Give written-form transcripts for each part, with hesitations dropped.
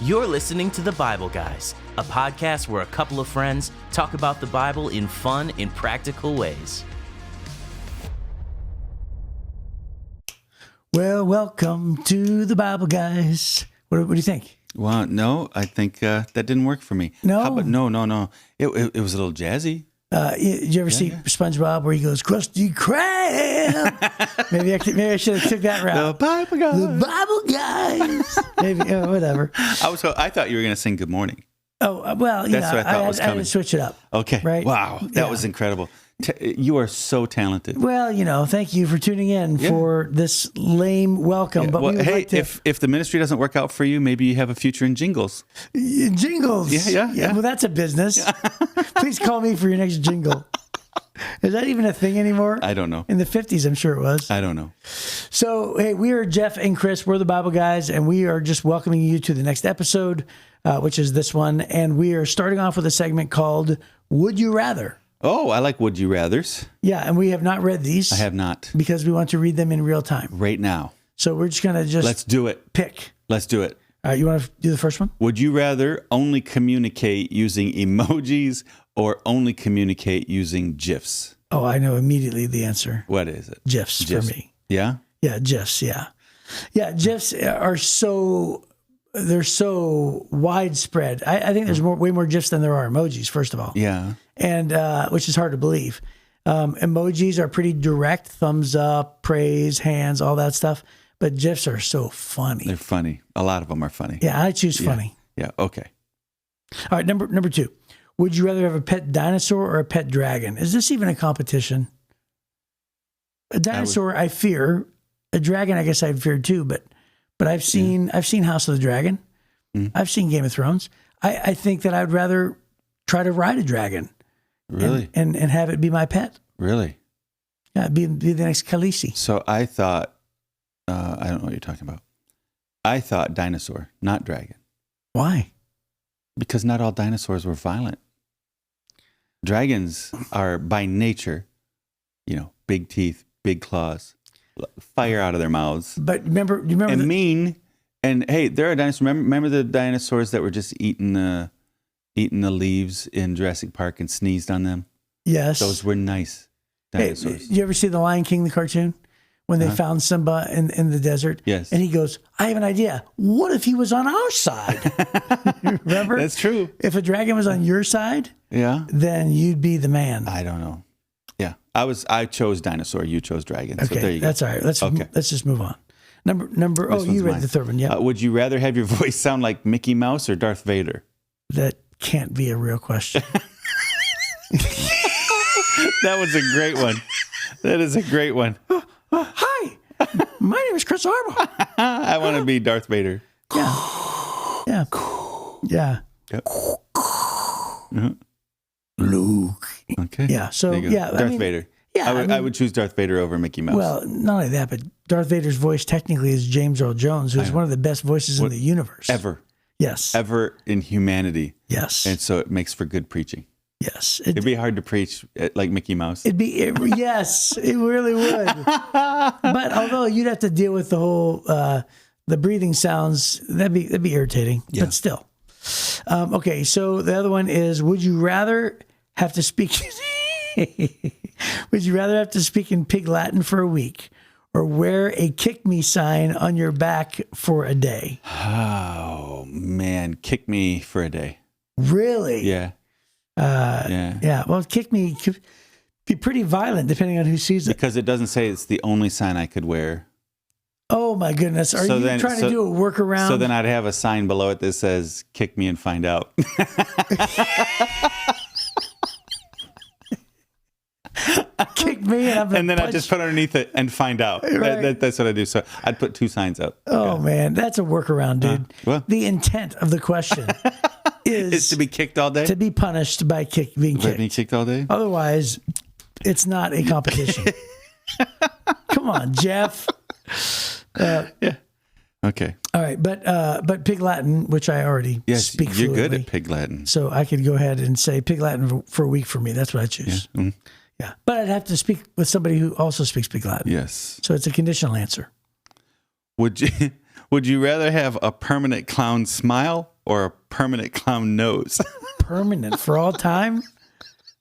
You're listening to The Bible Guys, a podcast where a couple of friends talk about the Bible in fun and practical ways. Well, welcome to The Bible Guys. What do you think? Well, no, I think that didn't work for me. No? How about, no. It was a little jazzy. Did you ever see SpongeBob where he goes, Krusty Krab? maybe I should have took that route. The Bible Guys. The Bible Guys. Maybe, whatever. I thought you were going to sing Good Morning. Oh, well, That's what I thought was I had coming. to switch it up. Okay. Right? Wow. That was incredible. You are so talented. Well, thank you for tuning in for this lame welcome. Yeah. But Well, we would hey, like to... if the ministry doesn't work out for you, maybe you have a future in jingles. Jingles. Yeah. Well, that's a business. Please call me for your next jingle. Is that even a thing anymore? I don't know. In the 50s, I'm sure it was. I don't know. So, hey, we are Jeff and Chris. We're the Bible Guys, and we are just welcoming you to the next episode, which is this one. And we are starting off with a segment called Would You Rather? Oh, I like Would You Rathers. Yeah, and we have not read these. I have not. Because we want to read them in real time. Right now. So we're just going to Let's do it. pick. Let's do it. All right, you want to do the first one? Would you rather only communicate using emojis or only communicate using GIFs? Oh, I know immediately the answer. What is it? GIFs for me. Yeah? Yeah, GIFs, yeah. Yeah, GIFs are they're so widespread. I think there's way more GIFs than there are emojis, first of all. Yeah. And which is hard to believe. Emojis are pretty direct, thumbs up, praise, hands, all that stuff. But GIFs are so funny. They're funny. A lot of them are funny. Yeah, I choose funny. Yeah, okay. All right, number 2. Would you rather have a pet dinosaur or a pet dragon? Is this even a competition? A dinosaur, I fear. A dragon, I guess I'd fear too. But I've seen House of the Dragon. I've seen Game of Thrones. I think that I'd rather try to ride a dragon. Really? And have it be my pet. Really? Yeah, be the next Khaleesi. So I thought, I don't know what you're talking about. I thought dinosaur, not dragon. Why? Because not all dinosaurs were violent. Dragons are by nature, big teeth, big claws, fire out of their mouths. But do you remember and mean. And hey, there are dinosaurs. Remember the dinosaurs that were just eating the leaves in Jurassic Park and sneezed on them? Yes. Those were nice dinosaurs. Hey, you ever see The Lion King, the cartoon? When they found Simba in the desert? Yes. And he goes, I have an idea. What if he was on our side? Remember? That's true. If a dragon was on your side, then you'd be the man. I don't know. Yeah. I chose dinosaur. You chose dragon. Okay. So there you go. That's all right. Let's just move on. Number. You read the third one. Yeah. Would you rather have your voice sound like Mickey Mouse or Darth Vader? That can't be a real question. That was a great one. That is a great one. Hi, my name is Chris Arba. I want to be Darth Vader. Yeah. Yep. Luke. Okay. Yeah. So Darth Vader. Yeah. I would choose Darth Vader over Mickey Mouse. Well, not only that, but Darth Vader's voice technically is James Earl Jones, who's one of the best voices in the universe. Ever. Yes. Ever in humanity. Yes. And so it makes for good preaching. Yes. It'd be hard to preach like Mickey Mouse. Yes, it really would. But although you'd have to deal with the whole, the breathing sounds, that'd be irritating, but still. Okay. So the other one is, would you rather have to speak in Pig Latin for a week or wear a kick me sign on your back for a day? Oh man. Kick me for a day. Really? Yeah. Yeah. Well, kick me could be pretty violent depending on who sees it. Because it doesn't say it's the only sign I could wear. Oh my goodness. Are you trying to do a workaround? So then I'd have a sign below it that says, kick me and find out. Kick me and then I just put underneath it and find out. Right. That's what I do. So I'd put 2 signs up. Oh man, that's a workaround, dude. Well. The intent of the question is to be kicked all day? To be punished by being kicked. Being kicked all day? Otherwise, it's not a competition. Come on, Jeff. Yeah. Okay. All right, but Pig Latin, which I already speak fluently. You're good at Pig Latin. So I could go ahead and say Pig Latin for a week for me. That's what I choose. Yeah. Mm-hmm. Yeah, but I'd have to speak with somebody who also speaks Pig Latin. Yes. So it's a conditional answer. Would Would you rather have a permanent clown smile or a permanent clown nose? Permanent for all time?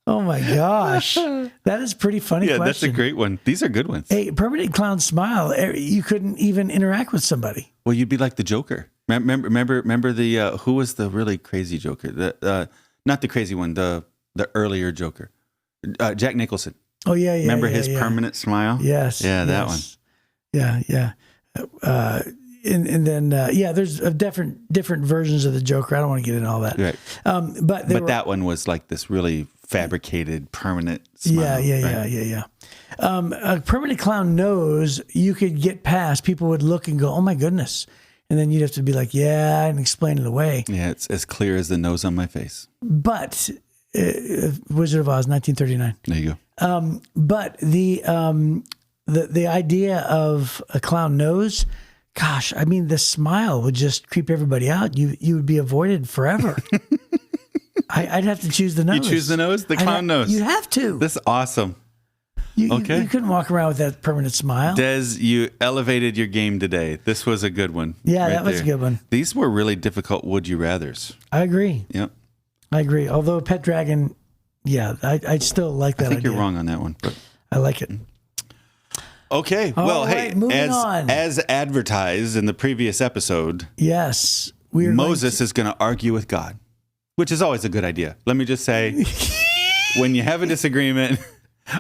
Oh my gosh. That is a pretty funny question. That's a great one. These are good ones. Hey, permanent clown smile. You couldn't even interact with somebody. Well, you'd be like the Joker. Remember the who was the really crazy Joker? The not the crazy one, the earlier Joker. Jack Nicholson. Oh yeah. Remember his permanent smile? Yes. Yeah, that one. Yeah. And then there's different versions of the Joker. I don't want to get into all that. Right. But that one was like this really fabricated permanent smile. Yeah. A permanent clown nose, you could get past. People would look and go, "Oh my goodness," and then you'd have to be like, "Yeah," and explain it away. Yeah, it's as clear as the nose on my face. But Wizard of Oz, 1939. There you go. But the idea of a clown nose. Gosh, I mean, the smile would just creep everybody out. You would be avoided forever. I'd have to choose the nose. You choose the nose? The clown nose? You'd have to. That's awesome. You couldn't walk around with that permanent smile. Des, you elevated your game today. This was a good one. Yeah, that was a good one. These were really difficult would you rathers. I agree. Yep. I agree. Although pet dragon, I still like that idea. I think you're wrong on that one. But I like it. Okay. All right, as advertised in the previous episode, yes, Moses is going to argue with God, which is always a good idea. Let me just say, when you have a disagreement,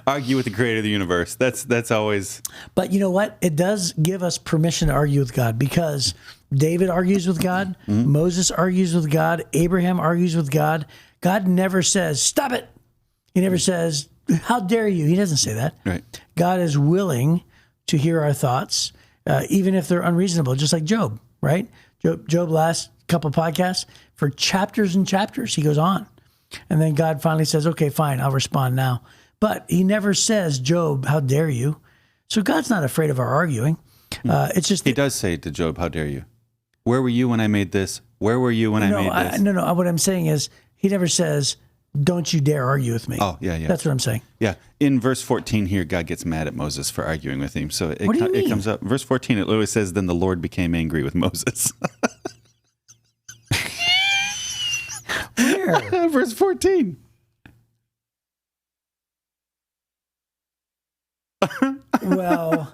argue with the creator of the universe. That's always. But you know what? It does give us permission to argue with God, because David argues with God, Moses argues with God, Abraham argues with God. God never says, "Stop it." He never says, "How dare you?" He doesn't say that. Right. God is willing to hear our thoughts, even if they're unreasonable, just like Job, right? Job last couple podcasts, for chapters and chapters, he goes on. And then God finally says, "Okay, fine, I'll respond now." But he never says, "Job, how dare you?" So God's not afraid of our arguing. It's just... He does say to Job, "How dare you? Where were you when I made this? Where were you when I made this?" No. What I'm saying is, he never says, "Don't you dare argue with me." Oh, yeah. That's what I'm saying. Yeah. In verse 14 here, God gets mad at Moses for arguing with him. So What do you mean? it comes up. Verse 14, it literally says, "Then the Lord became angry with Moses." Where? Verse 14. Well...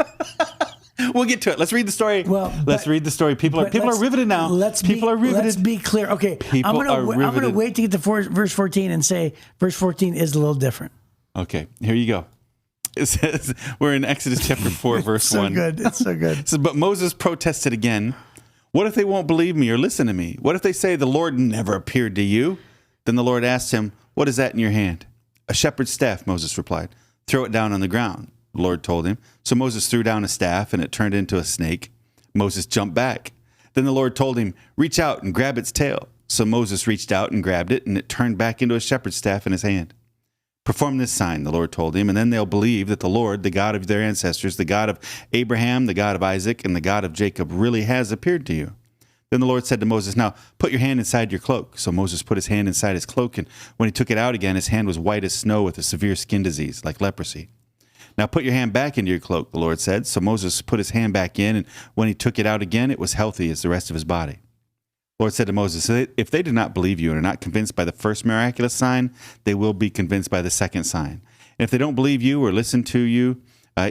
We'll get to it. Let's read the story. Let's read the story. People are riveted now. People are riveted. Let's be clear. Okay, I'm going to wait to get to verse 14 and say verse 14 is a little different. Okay, here you go. It says, we're in Exodus chapter 4, verse 1. It's so good. It says, "But Moses protested again. What if they won't believe me or listen to me? What if they say the Lord never appeared to you?" Then the Lord asked him, "What is that in your hand?" "A shepherd's staff," Moses replied. "Throw it down on the ground," the Lord told him. So Moses threw down a staff, and it turned into a snake. Moses jumped back. Then the Lord told him, "Reach out and grab its tail." So Moses reached out and grabbed it, and it turned back into a shepherd's staff in his hand. "Perform this sign," the Lord told him, "and then they'll believe that the Lord, the God of their ancestors, the God of Abraham, the God of Isaac, and the God of Jacob, really has appeared to you." Then the Lord said to Moses, "Now put your hand inside your cloak." So Moses put his hand inside his cloak, and when he took it out again, his hand was white as snow with a severe skin disease, like leprosy. "Now put your hand back into your cloak," the Lord said. So Moses put his hand back in, and when he took it out again, it was healthy as the rest of his body. The Lord said to Moses, "If they do not believe you and are not convinced by the first miraculous sign, they will be convinced by the second sign. And if they don't believe you or listen to you,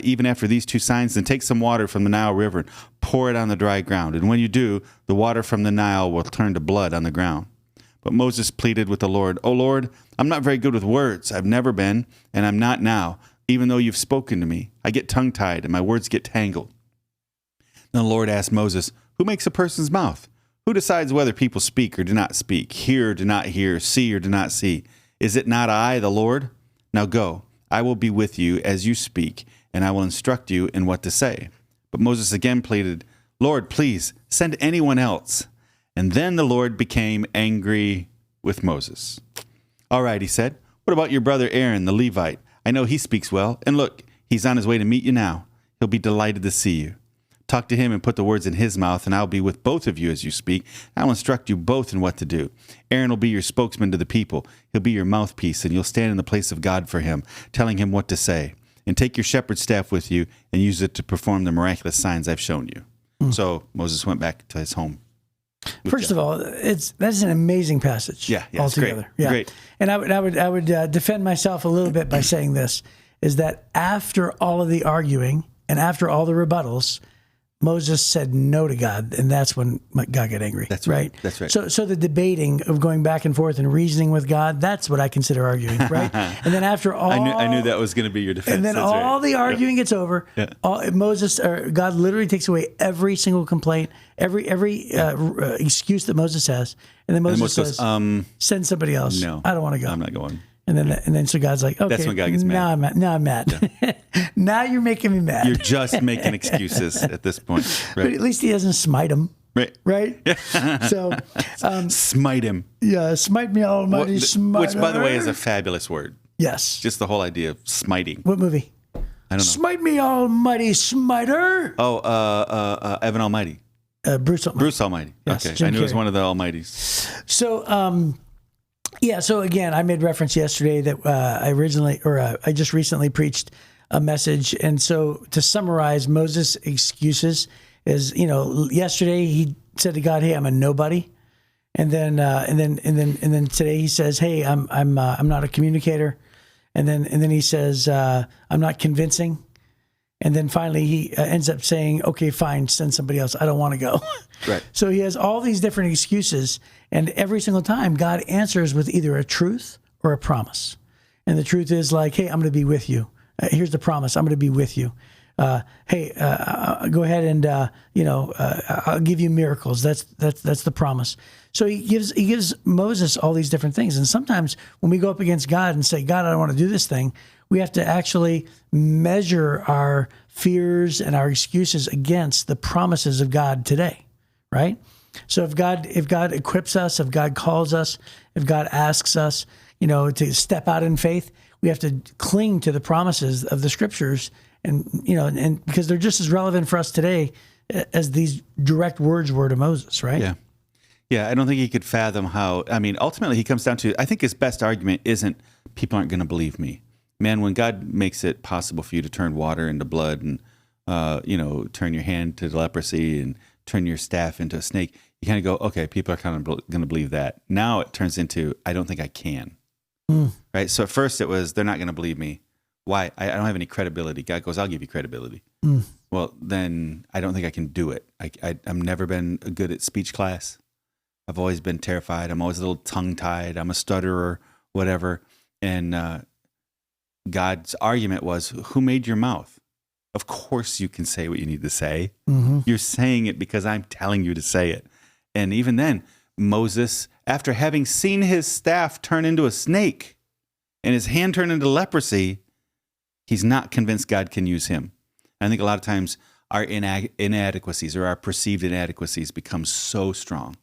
even after these two signs, then take some water from the Nile River and pour it on the dry ground. And when you do, the water from the Nile will turn to blood on the ground." But Moses pleaded with the Lord, "O Lord, I'm not very good with words. I've never been, and I'm not now, even though you've spoken to me. I get tongue-tied, and my words get tangled." Then the Lord asked Moses, "Who makes a person's mouth? Who decides whether people speak or do not speak, hear or do not hear, see or do not see? Is it not I, the Lord? Now go, I will be with you as you speak, and I will instruct you in what to say." But Moses again pleaded, "Lord, please send anyone else." And then the Lord became angry with Moses. "All right," he said, "what about your brother Aaron, the Levite? I know he speaks well, and look, he's on his way to meet you now. He'll be delighted to see you. Talk to him and put the words in his mouth, and I'll be with both of you as you speak. I'll instruct you both in what to do. Aaron will be your spokesman to the people. He'll be your mouthpiece, and you'll stand in the place of God for him, telling him what to say. And take your shepherd's staff with you and use it to perform the miraculous signs I've shown you." So Moses went back to his home. First of all, that's an amazing passage. Yeah, altogether. It's great. Yeah, Great. And I would defend myself a little bit by saying this: is that after all of the arguing and after all the rebuttals, Moses said no to God, and that's when God got angry. That's right. That's right. So the debating of going back and forth and reasoning with God, that's what I consider arguing, right? And then after all, I knew that was going to be your defense. And then That's all right. the arguing gets over. Yeah. God literally takes away every single complaint, every excuse that Moses has, and then Moses goes, says, "Send somebody else. No, I don't want to go. I'm not going." And then so God's like, okay, That's when God gets mad. Now I'm mad. Yeah. Now you're making me mad. You're just making excuses at this point. Right? But at least he doesn't smite him. Right? So, smite him. Yeah, smite me, almighty smite. Which, by the way, is a fabulous word. Yes. Just the whole idea of smiting. What movie? I don't know. Smite me, almighty smiter. Oh, Evan Almighty. Bruce Almighty. Bruce Almighty. Yes, okay. Jim I knew it was Carrey. one of the Almighties. So, so again, I made reference yesterday that I just recently preached a message. And so to summarize Moses' excuses is, yesterday he said to God, "Hey, I'm a nobody." And then today he says, "Hey, I'm not a communicator." And then he says, "I'm not convincing." And then finally he ends up saying, "Okay, fine, send somebody else. I don't want to go." Right. So he has all these different excuses, and every single time God answers with either a truth or a promise. And the truth is like, "Hey, I'm going to be with you. Here's the promise. I'm going to be with you. Hey, go ahead and I'll give you miracles." That's the promise. So he gives Moses all these different things. And sometimes when we go up against God and say, "God, I don't want to do this thing," we have to actually measure our fears and our excuses against the promises of God today, right? So if God equips us, if God calls us, if God asks us, to step out in faith, we have to cling to the promises of the scriptures, and because they're just as relevant for us today as these direct words were to Moses, right? Yeah. Yeah, I don't think he could fathom how. I mean, ultimately, he comes down to. I think his best argument isn't people aren't going to believe me. Man, when God makes it possible for you to turn water into blood and turn your hand to leprosy and turn your staff into a snake, you kind of go, okay, people are kind of going to believe that. Now it turns into, I don't think I can. Right? So at first it was, they're not going to believe me. Why? I don't have any credibility. God goes, I'll give you credibility. Well, then I don't think I can do it. I've never been good at speech class. I've always been terrified. I'm always a little tongue-tied. I'm a stutterer, whatever. And God's argument was, who made your mouth? Of course you can say what you need to say. Mm-hmm. You're saying it because I'm telling you to say it. And even then, Moses, after having seen his staff turn into a snake and his hand turn into leprosy, he's not convinced God can use him. I think a lot of times our inadequacies or our perceived inadequacies become so strong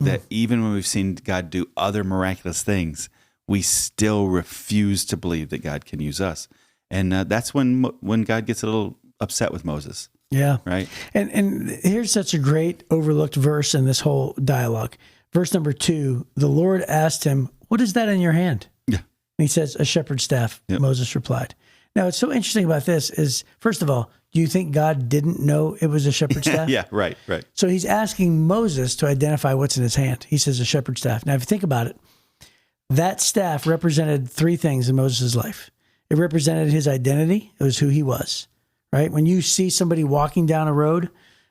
that even when we've seen God do other miraculous things, we still refuse to believe that God can use us. And that's when God gets a little upset with Moses. Yeah. Right. And here's such a great overlooked verse in this whole dialogue. Verse number 2, the Lord asked him, "What is that in your hand?" Yeah. And he says, "A shepherd's staff," Yep. Moses replied. Now, what's so interesting about this is, first of all, do you think God didn't know it was a shepherd's staff? Yeah, right. So he's asking Moses to identify what's in his hand. He says a shepherd's staff. Now, if you think about it, that staff represented three things in Moses' life. It represented his identity. It was who he was, right? When you see somebody walking down a road,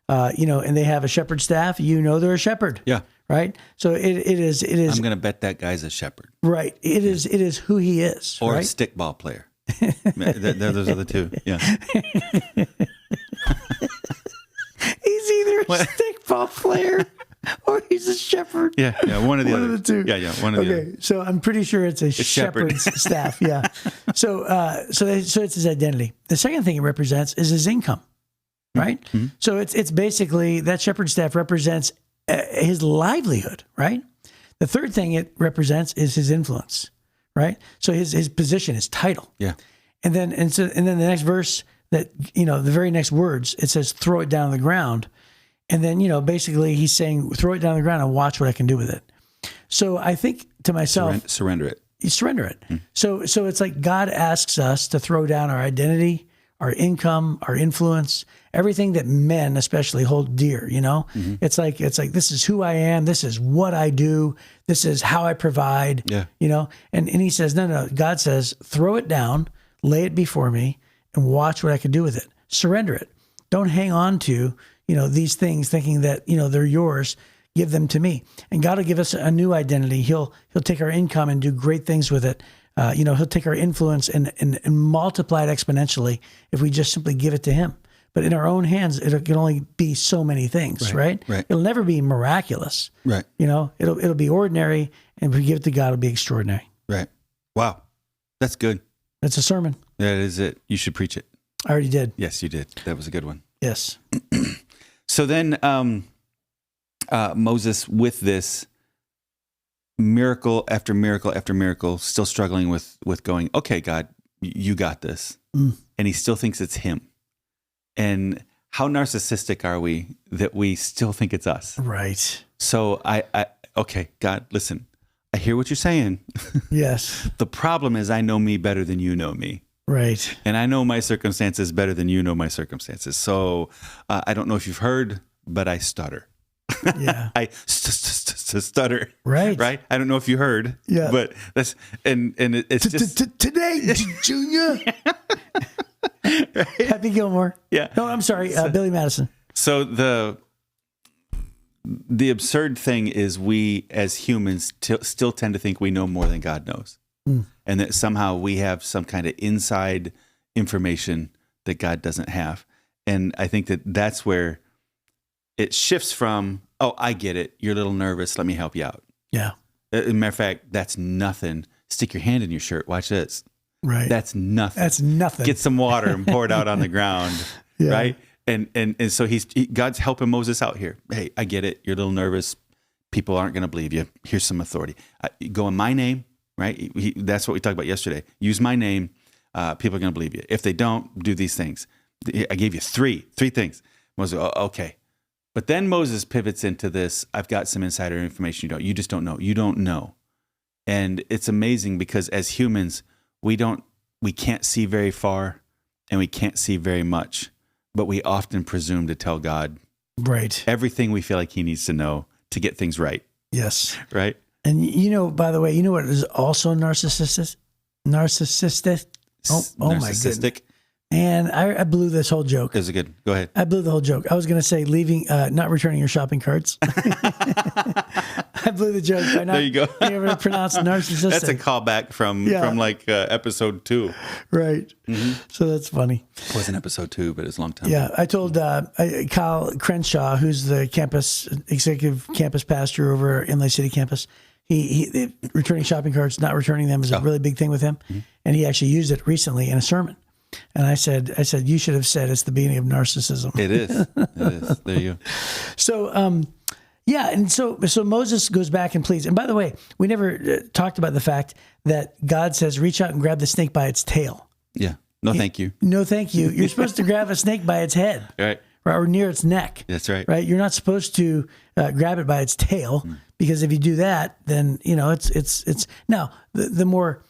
and they have a shepherd's staff, you know they're a shepherd. Yeah. Right. So it is. I'm going to bet that guy's a shepherd. Right. It is who he is. Or right? a stickball player. Those are the two. Yeah. He's either a stickball player or he's a shepherd. Yeah. One of the One other. of the two. Yeah. One of the other. Okay. So I'm pretty sure it's a shepherd. shepherd's staff. Yeah. So it's his identity. The second thing it represents is his income. Right. Mm-hmm. So it's basically that shepherd's staff represents his livelihood. Right. The third thing it represents is his influence. Right. So his position, his title. Yeah. And then the next verse that, the very next words, it says, "Throw it down on the ground." And then, basically he's saying, throw it down on the ground and watch what I can do with it. So I think to myself, surrender it. You surrender it. So it's like God asks us to throw down our identity, our income, our influence, everything that men especially hold dear, you know? It's like this is who I am, this is what I do, this is how I provide, you know? And he says, no, God says, throw it down, lay it before me, and watch what I can do with it. Surrender it. Don't hang on to, you know, these things thinking that, you know, they're yours. Give them to me. And God will give us a new identity. He'll take our income and do great things with it. You know, he'll take our influence and multiply it exponentially if we just simply give it to him. But in our own hands, it can only be so many things, right? It'll never be miraculous. Right. You know, it'll be ordinary, and if we give it to God, it'll be extraordinary. Right. Wow. That's good. That's a sermon. That is it. You should preach it. I already did. Yes, you did. That was a good one. Yes. So then Moses, with this miracle after miracle after miracle, still struggling with going, okay, God, you got this. And he still thinks it's him. And how narcissistic are we that we still think it's us? Right. So okay, God, listen, I hear what you're saying. Yes. The problem is I know me better than you know me. Right. And I know my circumstances better than you know my circumstances. So I don't know if you've heard, but I stutter. Yeah. I stutter. Right. Right. I don't know if you heard. Yeah. But that's it's just today, Junior. Happy Gilmore. Yeah. No, I'm sorry, Billy Madison. So the absurd thing is we as humans still tend to think we know more than God knows. And that somehow we have some kind of inside information that God doesn't have. And I think that's where it shifts from, oh, I get it. You're a little nervous. Let me help you out. Yeah. As a matter of fact, that's nothing. Stick your hand in your shirt. Watch this. Right. That's nothing. That's nothing. Get some water and pour it out on the ground. Yeah. Right. And so God's helping Moses out here. Hey, I get it. You're a little nervous. People aren't going to believe you. Here's some authority. Go in my name. Right. That's what we talked about yesterday. Use my name. People are going to believe you. If they don't, do these things. I gave you three things. Moses, okay. But then Moses pivots into this. I've got some insider information you just don't know. You don't know. And it's amazing because as humans, we can't see very far and we can't see very much, but we often presume to tell God everything we feel like he needs to know to get things right. Yes. Right. And you know, by the way, you know what is also narcissistic? Oh my goodness. And I blew this whole joke. Is it good? Go ahead. I blew the whole joke. I was going to say not returning your shopping carts. I blew the joke by not there you go. being able to pronounce narcissistic. That's a callback from like episode 2. Right. Mm-hmm. So that's funny. It wasn't episode 2, but it's a long time. Yeah. I told Kyle Crenshaw, who's the executive campus pastor over at Inlay City campus, he returning shopping carts, not returning them is a really big thing with him. Mm-hmm. And he actually used it recently in a sermon. And I said, you should have said it's the beginning of narcissism. It is. It is. There you go. So, yeah. And so Moses goes back and pleads. And by the way, we never talked about the fact that God says, reach out and grab the snake by its tail. Yeah. No, thank you. No, thank you. You're supposed to grab a snake by its head. Right. Or near its neck. That's right. Right. You're not supposed to grab it by its tail because if you do that, then, you know, it's now the more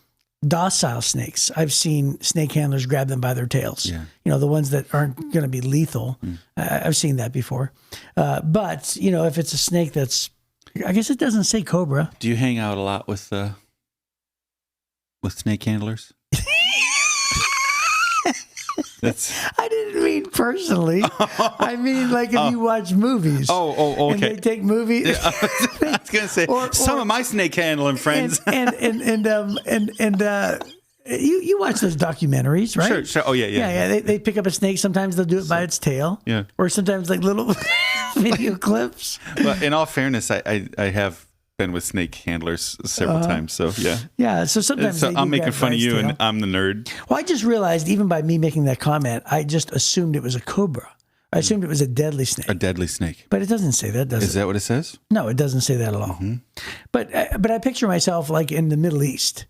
docile snakes. I've seen snake handlers grab them by their tails. Yeah. You know, the ones that aren't going to be lethal. I've seen that before. But, you know, if it's a snake that's, I guess it doesn't say cobra. Do you hang out a lot with snake handlers? I didn't mean personally. I mean, like if you watch movies. Oh, okay. And they take movies. I was going to say some of my snake handling friends. And you watch those documentaries, right? Sure. Oh yeah. They pick up a snake. Sometimes they'll do it by its tail. Yeah. Or sometimes like little video clips. But in all fairness, I have been with snake handlers several times. So yeah. Yeah. So sometimes I'm making fun of you, and I'm the nerd. Well, I just realized even by me making that comment, I just assumed it was a cobra. I assumed it was a deadly snake. A deadly snake. But it doesn't say that, does it? Is that what it says? No, it doesn't say that at all. Mm-hmm. But I picture myself like in the Middle East.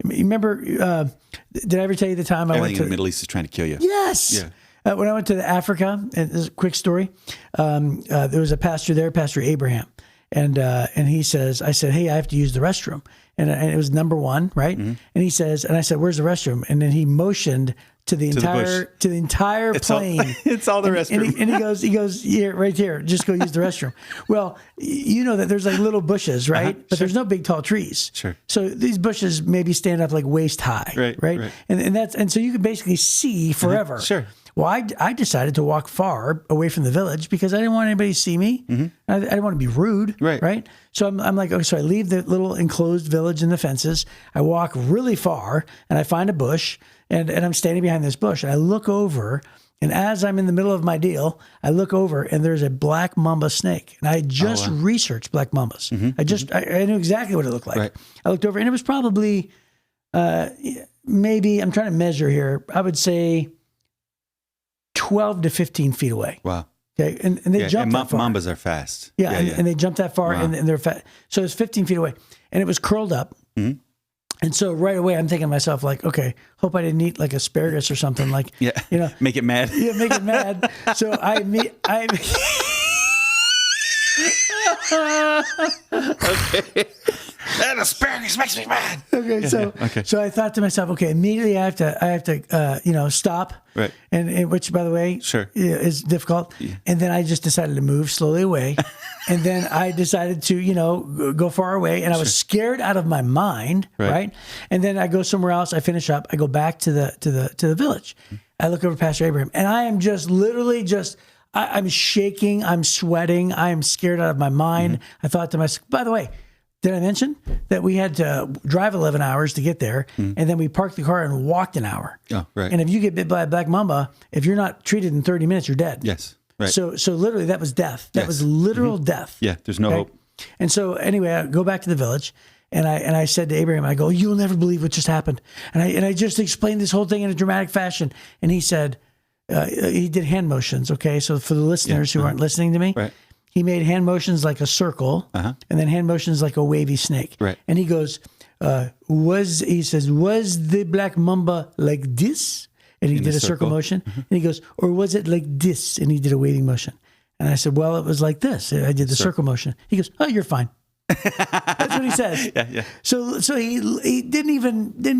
You remember, did I ever tell you the time I went to... in the Middle East is trying to kill you. Yes. Yeah. When I went to Africa, and this is a quick story, there was a pastor there, Pastor Abraham. And he says, I said, hey, I have to use the restroom. And it was number 1, right? Mm-hmm. And he says, and I said, where's the restroom? And then he motioned to the entire plane. It's all the restroom. And he goes, yeah, right here. Just go use the restroom. Well, you know that there's like little bushes, right? But there's no big tall trees. Sure. So these bushes maybe stand up like waist high, right? And so you can basically see forever. Sure. Well, I decided to walk far away from the village because I didn't want anybody to see me. I didn't want to be rude, right? So I'm like, okay, so I leave the little enclosed village and the fences. I walk really far, and I find a bush, and I'm standing behind this bush. And I look over, and as I'm in the middle of my deal, I look over, and there's a black mamba snake. And I just researched black mambas. I knew exactly what it looked like. Right. I looked over, and it was probably maybe, I'm trying to measure here, I would say 12 to 15 feet away. Wow. Okay. And they jump that far. Mambas are fast. Yeah. And they jump that far and they're fat. So it's 15 feet away and it was curled up. And so right away I'm thinking to myself like, okay, hope I didn't eat like asparagus or something like, make it mad. Yeah. Make it mad. So okay. That asparagus makes me mad. Okay, so I thought to myself, okay, immediately I have to stop, right? And which, by the way, is difficult. Yeah. And then I just decided to move slowly away, and then I decided to go far away, and I was scared out of my mind, right? And then I go somewhere else. I finish up. I go back to the village. I look over Pastor Abraham, and I am just literally I'm shaking. I'm sweating. I am scared out of my mind. I thought to myself, by the way, did I mention that we had to drive 11 hours to get there, and then we parked the car and walked an hour? Oh, right. And if you get bit by a black mamba, if you're not treated in 30 minutes, you're dead. Yes. Right. So literally, that was death. That was literal death. Yeah. There's no hope. And so anyway, I go back to the village, and I said to Abraham, I go, "You'll never believe what just happened." And I just explained this whole thing in a dramatic fashion, and he said, he did hand motions. Okay, so for the listeners who aren't listening to me. Right. He made hand motions like a circle, and then hand motions like a wavy snake. Right. And he goes, was the black mamba like this? And he did a circle motion. And he goes, or was it like this? And he did a waving motion. And I said, well, it was like this. I did the circle motion. He goes, oh, you're fine. That's what he says. Yeah. So he didn't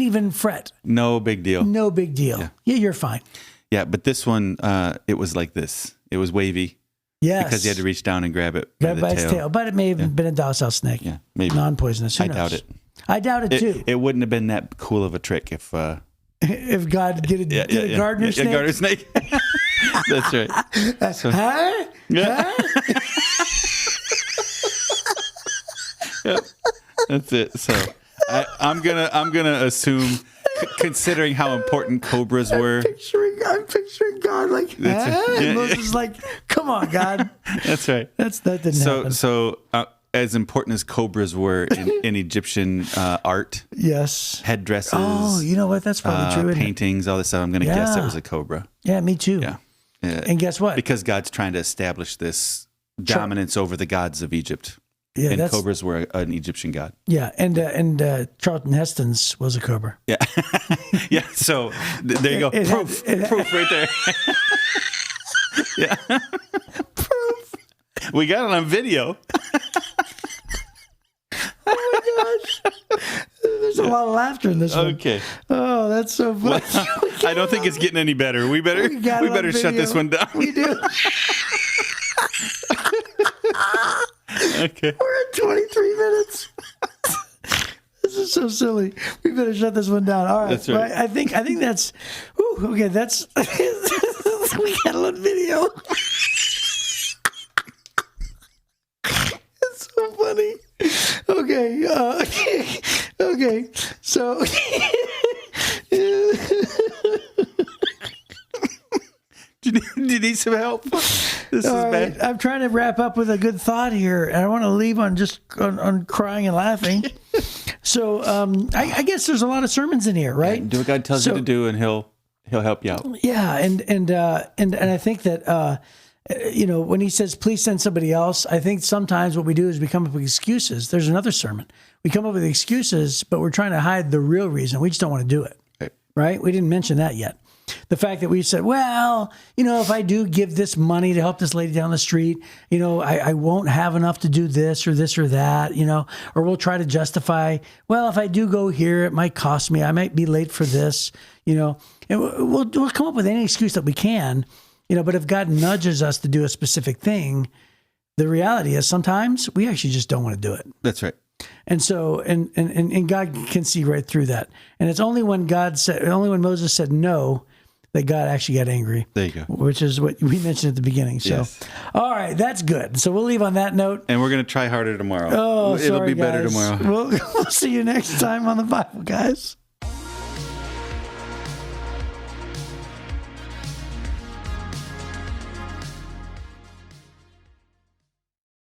even fret. No big deal. No big deal. Yeah, you're fine. Yeah, but this one, it was like this. It was wavy. Yes. Because you had to reach down and grab it by its tail. But it may have been a docile snake. Yeah, maybe. Non-poisonous. I doubt it. I doubt it too. It wouldn't have been that cool of a trick if God did a gardener snake. A gardener snake. That's right. So, Huh? Yep. That's it. So I'm gonna assume, considering how important cobras were. I'm picturing God like, and Moses is like, come on, God. That's right. That didn't happen. So as important as cobras were in Egyptian art, yes, headdresses. Oh, you know what? That's probably true. Paintings, all this stuff. I'm going to guess it was a cobra. Yeah, me too. Yeah. And guess what? Because God's trying to establish this dominance over the gods of Egypt. Yeah, and cobras were an Egyptian god. Yeah, and Charlton Heston's was a cobra. Yeah, yeah. So there you go. Proof right there. Yeah, proof. We got it on video. Oh my gosh! There's a lot of laughter in this one. Okay. Oh, that's so funny. Well, I don't think it's getting any better. We better shut this one down. We do. Okay. We're at 23 minutes. This is so silly. We better shut this one down. All right. That's right. I think that's. Okay, that's. We got it on video. It's so funny. Okay. Okay. So. Do you need some help? This is bad. I'm trying to wrap up with a good thought here. I don't want to leave on just on crying and laughing. So I guess there's a lot of sermons in here, right? Yeah, do what God tells you to do, and He'll help you out. Yeah, and I think that when He says please send somebody else, I think sometimes what we do is we come up with excuses. There's another sermon. We come up with excuses, but we're trying to hide the real reason. We just don't want to do it. Right? We didn't mention that yet. The fact that we said, well, if I do give this money to help this lady down the street, I won't have enough to do this or that, or we'll try to justify, well, if I do go here, it might cost me. I might be late for this, and we'll come up with any excuse that we can, but if God nudges us to do a specific thing, the reality is sometimes we actually just don't want to do it. That's right. And so, and God can see right through that. And it's only when Moses said no, that God actually got angry. There you go. Which is what we mentioned at the beginning. So, yes. All right, that's good. So we'll leave on that note. And we're going to try harder tomorrow. Oh, It'll be better guys. tomorrow. We'll see you next time on the Bible, guys.